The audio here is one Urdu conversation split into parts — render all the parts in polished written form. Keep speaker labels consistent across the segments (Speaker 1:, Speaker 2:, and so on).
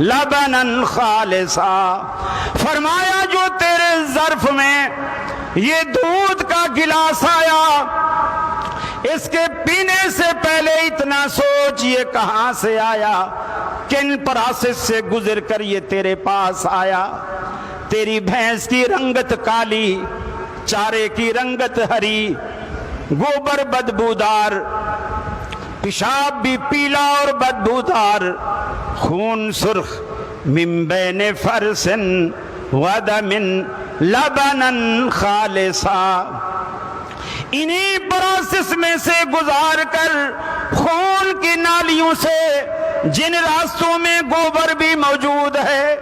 Speaker 1: لبنن خالصا، فرمایا جو تیرے ظرف میں یہ دودھ کا گلاس آیا، اس کے پینے سے پہلے اتنا سوچ یہ کہاں سے آیا، کن پروسیس سے گزر کر یہ تیرے پاس آیا۔ تیری بھینس کی رنگت کالی، چارے کی رنگت ہری، گوبر بدبودار، پیشاب بھی پیلا اور بدبودار، خون سرخ، من بین فرس ودم لبنن خالصا۔ انہی پروسیس میں سے گزار کر خون کی نالیوں سے، جن راستوں میں گوبر بھی موجود ہے،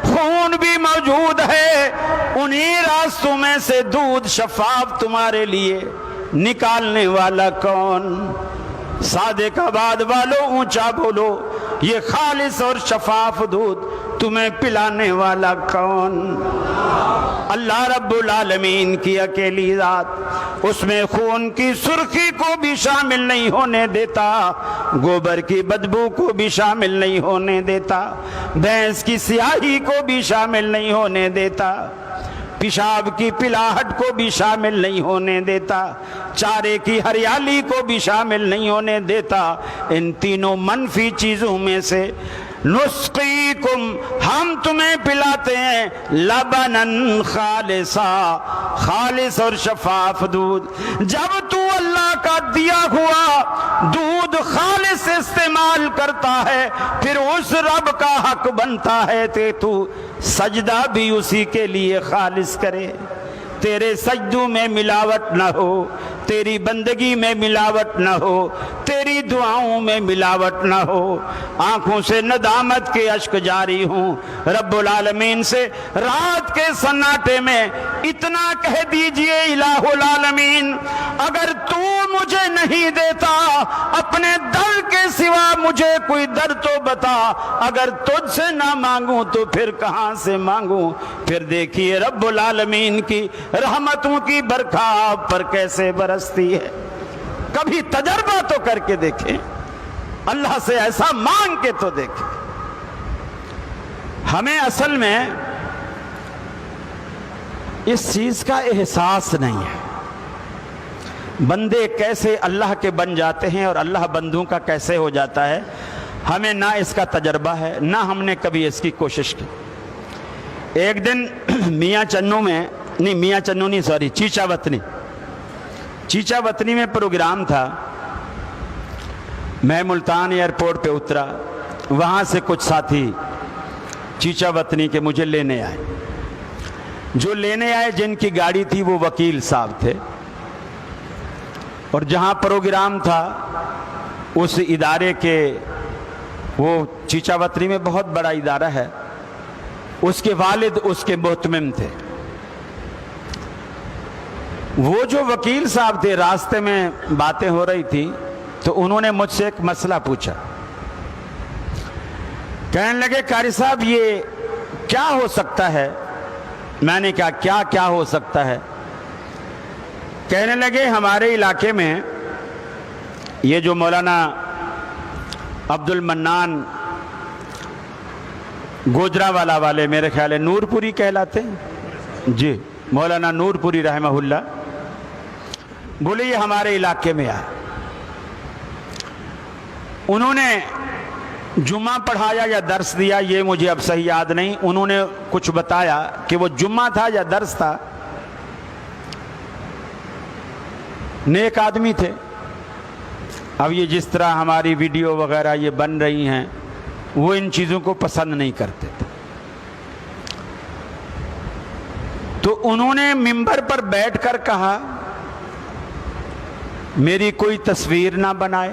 Speaker 1: خون بھی موجود ہے، انہی راستوں میں سے دودھ شفاف تمہارے لیے نکالنے والا کون؟ صادق آباد والو اونچا بولو، یہ خالص اور شفاف دودھ تمہیں پلانے والا کون؟ اللہ رب العالمین کی اکیلی ذات، اس میں خون کی سرخی کو بھی شامل نہیں ہونے دیتا، گوبر کی بدبو کو بھی شامل نہیں ہونے دیتا، بھینس کی سیاہی کو بھی شامل نہیں ہونے دیتا، پیشاب کی پلاہٹ کو بھی شامل نہیں ہونے دیتا، چارے کی ہریالی کو بھی شامل نہیں ہونے دیتا۔ ان تینوں منفی چیزوں میں سے نسقیکم، ہم تمہیں پلاتے ہیں، لبنن خالصا، خالص اور شفاف دودھ۔ جب تو اللہ کا دیا ہوا دودھ خالص استعمال کرتا ہے، پھر اس رب کا حق بنتا ہے کہ تو سجدہ بھی اسی کے لیے خالص کرے، تیرے سجدوں میں ملاوٹ نہ ہو، تیری بندگی میں ملاوٹ نہ ہو، تیری دعاؤں میں ملاوٹ نہ ہو۔ آنکھوں سے ندامت کے اشک جاری ہوں، رب العالمین سے رات کے سناٹے میں اتنا کہہ دیجئے الہ العالمین، اگر تو مجھے نہیں دیتا، اپنے در کے سوا مجھے کوئی در تو بتا، اگر تجھ سے نہ مانگوں تو پھر کہاں سے مانگوں؟ پھر دیکھیے رب العالمین کی رحمتوں کی برکھا آپ پر کیسے برستی ہے۔ کبھی تجربہ تو کر کے دیکھیں، اللہ سے ایسا مانگ کے تو دیکھیں۔ ہمیں اصل میں اس چیز کا احساس نہیں ہے، بندے کیسے اللہ کے بن جاتے ہیں اور اللہ بندوں کا کیسے ہو جاتا ہے، ہمیں نہ اس کا تجربہ ہے، نہ ہم نے کبھی اس کی کوشش کی۔ ایک دن چیچا وطنی میں پروگرام تھا، میں ملتان ایئرپورٹ پہ اترا، وہاں سے کچھ ساتھی چیچا وطنی کے مجھے لینے آئے، جو لینے آئے جن کی گاڑی تھی وہ وکیل صاحب تھے، اور جہاں پروگرام تھا اس ادارے کے، وہ چیچا وطنی میں بہت بڑا ادارہ ہے، اس کے والد اس کے محتمم تھے۔ وہ جو وکیل صاحب تھے، راستے میں باتیں ہو رہی تھی تو انہوں نے مجھ سے ایک مسئلہ پوچھا، کہنے لگے قاری صاحب یہ کیا ہو سکتا ہے؟ میں نے کہا کیا ہو سکتا ہے؟ کہنے لگے ہمارے علاقے میں یہ جو مولانا عبد المنان گوجرانوالا والے، میرے خیال ہے نور پوری کہلاتے ہیں، جی مولانا نور پوری رحمہ اللہ، بولے یہ ہمارے علاقے میں آئے، انہوں نے جمعہ پڑھایا یا درس دیا یہ مجھے اب صحیح یاد نہیں، انہوں نے کچھ بتایا کہ وہ جمعہ تھا یا درس تھا، نیک آدمی تھے۔ اب یہ جس طرح ہماری ویڈیو وغیرہ یہ بن رہی ہیں، وہ ان چیزوں کو پسند نہیں کرتے تھے، تو انہوں نے ممبر پر بیٹھ کر کہا میری کوئی تصویر نہ بنائے،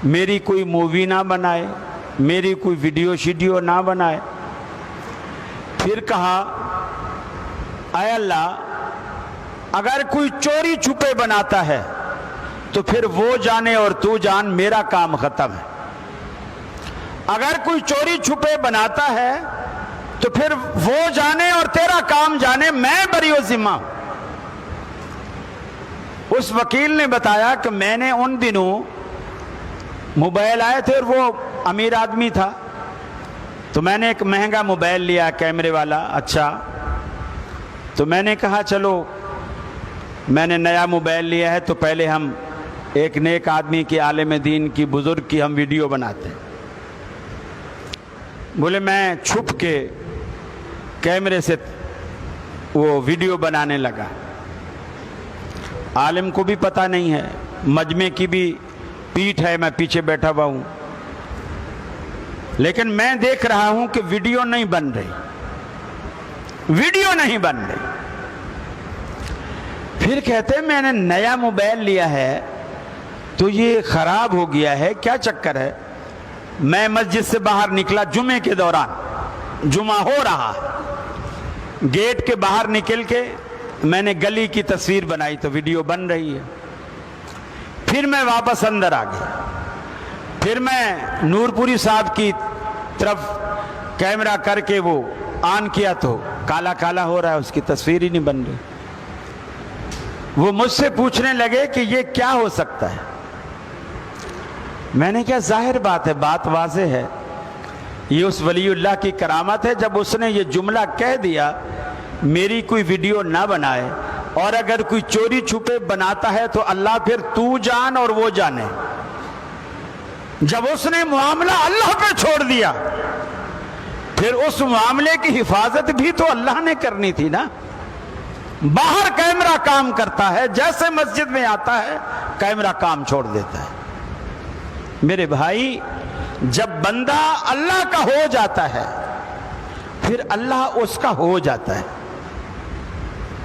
Speaker 1: میری کوئی مووی نہ بنائے، میری کوئی ویڈیو شیڈیو نہ بنائے۔ پھر کہا اے اللہ، اگر کوئی چوری چھپے بناتا ہے تو پھر وہ جانے اور تو جان، میرا کام ختم ہے۔ اگر کوئی چوری چھپے بناتا ہے تو پھر وہ جانے اور تیرا کام جانے، میں بری و ذمہ ہوں۔ اس وکیل نے بتایا کہ میں نے ان دنوں موبائل آئے تھے اور وہ امیر آدمی تھا، تو میں نے ایک مہنگا موبائل لیا کیمرے والا اچھا، تو میں نے کہا چلو میں نے نیا موبائل لیا ہے تو پہلے ہم ایک نیک آدمی کی، عالم دین کی، بزرگ کی ہم ویڈیو بناتے ہیں۔ بولے میں چھپ کے کیمرے سے وہ ویڈیو بنانے لگا، عالم کو بھی پتہ نہیں ہے، مجمع کی بھی پیٹھ ہے، میں پیچھے بیٹھا ہوا ہوں، لیکن میں دیکھ رہا ہوں کہ ویڈیو نہیں بن رہی، ویڈیو نہیں بن رہی۔ پھر کہتے میں نے نیا موبائل لیا ہے تو یہ خراب ہو گیا ہے، کیا چکر ہے؟ میں مسجد سے باہر نکلا جمعے کے دوران، جمعہ ہو رہا، گیٹ کے باہر نکل کے میں نے گلی کی تصویر بنائی تو ویڈیو بن رہی ہے۔ پھر میں واپس اندر آ گیا، پھر میں نور پوری صاحب کی طرف کیمرہ کر کے وہ آن کیا تو کالا کالا ہو رہا ہے، اس کی تصویر ہی نہیں بن رہی۔ وہ مجھ سے پوچھنے لگے کہ یہ کیا ہو سکتا ہے؟ میں نے کہا ظاہر بات ہے، بات واضح ہے، یہ اس ولی اللہ کی کرامت ہے، جب اس نے یہ جملہ کہہ دیا میری کوئی ویڈیو نہ بنائے، اور اگر کوئی چوری چھپے بناتا ہے تو اللہ پھر تو جان اور وہ جانے۔ جب اس نے معاملہ اللہ پہ چھوڑ دیا پھر اس معاملے کی حفاظت بھی تو اللہ نے کرنی تھی نا۔ باہر کیمرہ کام کرتا ہے، جیسے مسجد میں آتا ہے کیمرہ کام چھوڑ دیتا ہے۔ میرے بھائی جب بندہ اللہ کا ہو جاتا ہے پھر اللہ اس کا ہو جاتا ہے،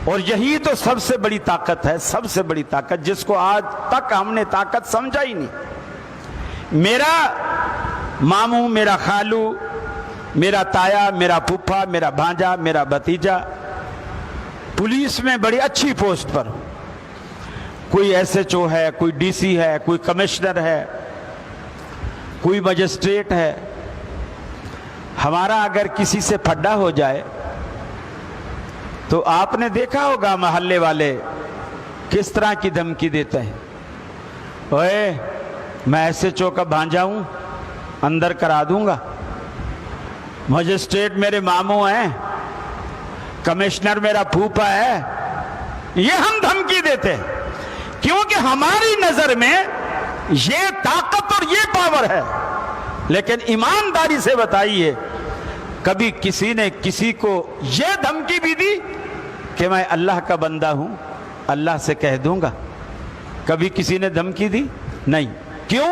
Speaker 1: اور یہی تو سب سے بڑی طاقت ہے، سب سے بڑی طاقت جس کو آج تک ہم نے طاقت سمجھا ہی نہیں۔ میرا ماموں، میرا خالو، میرا تایا، میرا پھپھا، میرا بھانجا، میرا بھتیجا پولیس میں بڑی اچھی پوسٹ پر ہو، کوئی ایس ایچ او ہے، کوئی ڈی سی ہے، کوئی کمشنر ہے، کوئی مجسٹریٹ ہے۔ ہمارا اگر کسی سے پھڈا ہو جائے تو آپ نے دیکھا ہوگا محلے والے کس طرح کی دھمکی دیتے ہیں، اوئے میں ایسے چوکا بھانجا ہوں، اندر کرا دوں گا، مجسٹریٹ میرے ماموں ہیں، کمشنر میرا پھوپھا ہے، یہ ہم دھمکی دیتے ہیں کیونکہ ہماری نظر میں یہ طاقت اور یہ پاور ہے۔ لیکن ایمانداری سے بتائیے کبھی کسی نے کسی کو یہ دھمکی بھی دی کہ میں اللہ کا بندہ ہوں، اللہ سے کہہ دوں گا؟ کبھی کسی نے دھمکی دی؟ نہیں۔ کیوں؟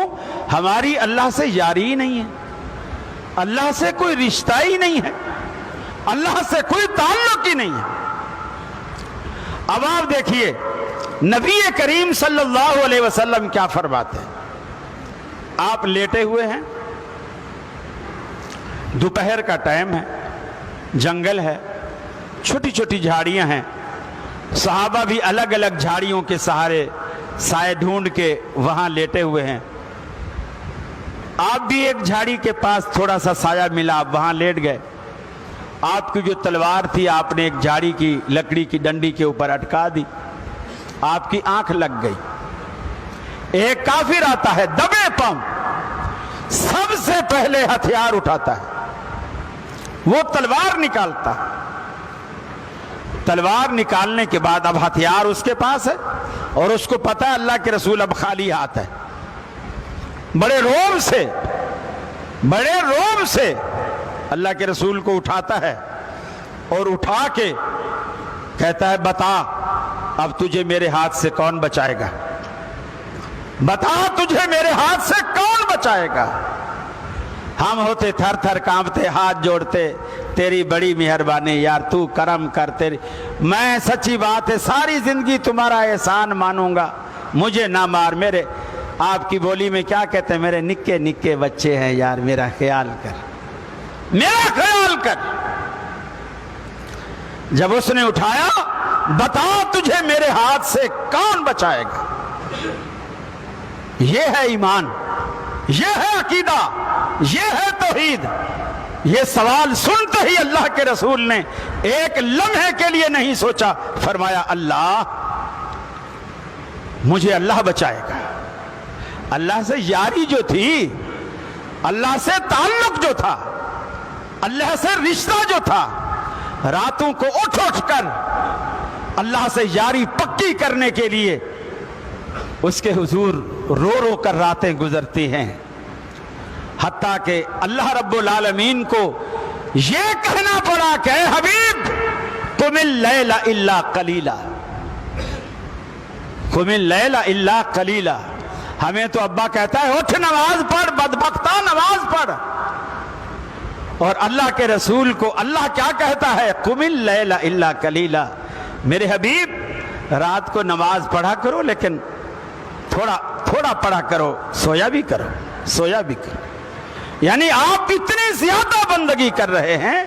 Speaker 1: ہماری اللہ سے یاری ہی نہیں ہے، اللہ سے کوئی رشتہ ہی نہیں ہے، اللہ سے کوئی تعلق ہی نہیں ہے۔ اب آپ دیکھیے نبی کریم صلی اللہ علیہ وسلم کیا فرماتے ہیں۔ آپ لیٹے ہوئے ہیں، دوپہر کا ٹائم ہے، جنگل ہے، چھوٹی چھوٹی جھاڑیاں ہیں، صحابہ بھی الگ الگ جھاڑیوں کے سہارے سائے ڈھونڈ کے وہاں لیٹے ہوئے ہیں۔ آپ بھی ایک جھاڑی کے پاس تھوڑا سا سایہ ملا، آپ وہاں لیٹ گئے۔ آپ کی جو تلوار تھی آپ نے ایک جھاڑی کی لکڑی کی ڈنڈی کے اوپر اٹکا دی، آپ کی آنکھ لگ گئی۔ ایک کافر آتا ہے دبے پاؤں، سب سے پہلے ہتھیار اٹھاتا ہے، وہ تلوار نکالتا ہے۔ تلوار نکالنے کے بعد اب ہتھیار اس کے پاس ہے اور اس کو پتا ہے اللہ کے رسول اب خالی ہاتھ ہے۔ بڑے روم سے اللہ کے رسول کو اٹھاتا ہے اور اٹھا کے کہتا ہے بتا اب تجھے میرے ہاتھ سے کون بچائے گا، بتا تجھے میرے ہاتھ سے کون بچائے گا۔ ہم ہوتے تھر تھر کانپتے، ہاتھ جوڑتے، تیری بڑی مہربانی یار، تو کرم کر، تیری میں سچی بات ہے ساری زندگی تمہارا احسان مانوں گا، مجھے نہ مار۔ میرے آپ کی بولی میں کیا کہتے ہیں، میرے نکے نکے بچے ہیں یار، میرا خیال کر، میرا خیال کر۔ جب اس نے اٹھایا بتا تجھے میرے ہاتھ سے کون بچائے گا۔ یہ ہے ایمان، یہ ہے عقیدہ، یہ ہے توحید۔ یہ سوال سنتے ہی اللہ کے رسول نے ایک لمحے کے لیے نہیں سوچا، فرمایا اللہ مجھے اللہ بچائے گا۔ اللہ سے یاری جو تھی، اللہ سے تعلق جو تھا، اللہ سے رشتہ جو تھا، راتوں کو اٹھ اٹھ کر اللہ سے یاری پکی کرنے کے لیے اس کے حضور رو رو کر راتیں گزرتی ہیں، حتیٰ کہ اللہ رب العالمین کو یہ کہنا پڑا کہ اے حبیب قم اللیل الا قلیلا، قم اللیل الا قلیلا۔ ہمیں تو ابا کہتا ہے اٹھ نماز پڑھ بدبختہ نماز پڑھ، اور اللہ کے رسول کو اللہ کیا کہتا ہے؟ قم اللیل الا قلیلا، میرے حبیب رات کو نماز پڑھا کرو لیکن تھوڑا پڑھا کرو، سویا بھی کرو، سویا بھی کرو۔ یعنی آپ اتنی زیادہ بندگی کر رہے ہیں،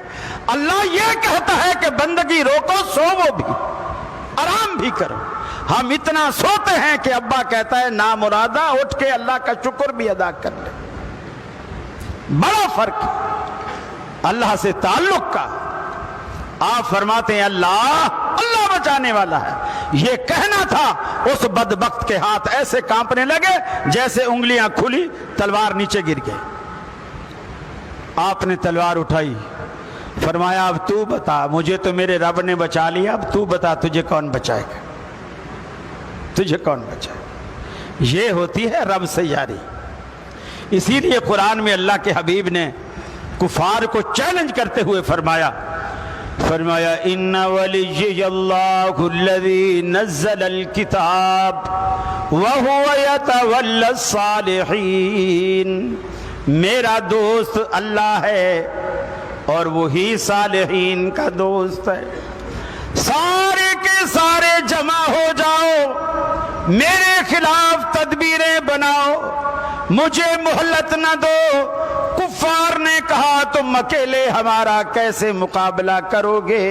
Speaker 1: اللہ یہ کہتا ہے کہ بندگی روکو، سوو بھی، آرام بھی کرو۔ ہم اتنا سوتے ہیں کہ ابا کہتا ہے نامرادہ اٹھ کے اللہ کا شکر بھی ادا کر لے۔ بڑا فرق ہے اللہ سے تعلق کا۔ آپ فرماتے ہیں اللہ بچانے والا ہے، یہ کہنا تھا اس بدبخت کے ہاتھ ایسے کانپنے لگے جیسے انگلیاں کھلی، تلوار نیچے گر گئے۔ آپ نے تلوار اٹھائی، فرمایا اب تو بتا، مجھے تو میرے رب نے بچا لیا، اب تو بتا تجھے کون بچائے گا، تجھے کون بچائے گا؟ یہ ہوتی ہے رب سے یاری۔ اسی لیے قرآن میں اللہ کے حبیب نے کفار کو چیلنج کرتے ہوئے فرمایا ان ولی اللہ الذی نزل الکتاب وہو یتولی الصالحین، میرا دوست اللہ ہے اور وہی صالحین کا دوست ہے۔ سارے کے سارے جمع ہو جاؤ، میرے خلاف تدبیریں بناؤ، مجھے مہلت نہ دو۔ کفار نے کہا تم اکیلے ہمارا کیسے مقابلہ کرو گے؟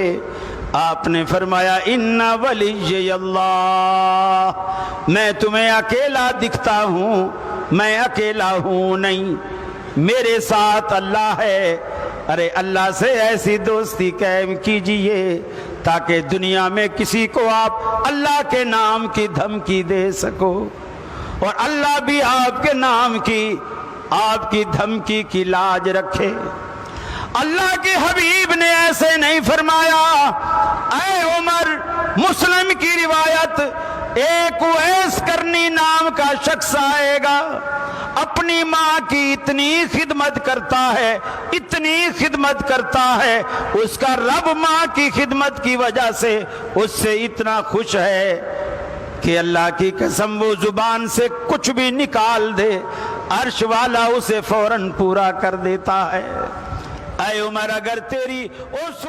Speaker 1: آپ نے فرمایا ان ولی اللہ، میں تمہیں اکیلا دکھتا ہوں، میں اکیلا ہوں نہیں، میرے ساتھ اللہ ہے۔ ارے اللہ سے ایسی دوستی قائم کیجئے تاکہ دنیا میں کسی کو آپ اللہ کے نام کی دھمکی دے سکو، اور اللہ بھی آپ کے نام کی، آپ کی دھمکی کی لاج رکھے۔ اللہ کے حبیب نے ایسے نہیں فرمایا۔ اے عمر، مسلم کی روایت، ایک اویس کرنی نام کا شخص آئے گا، اپنی ماں کی اتنی خدمت کرتا ہے، اتنی خدمت کرتا ہے، اس کا رب ماں کی خدمت کی وجہ سے اس سے اتنا خوش ہے کہ اللہ کی قسم وہ زبان سے کچھ بھی نکال دے، عرش والا اسے فوراً پورا کر دیتا ہے۔ اے عمر، اگر تیری اس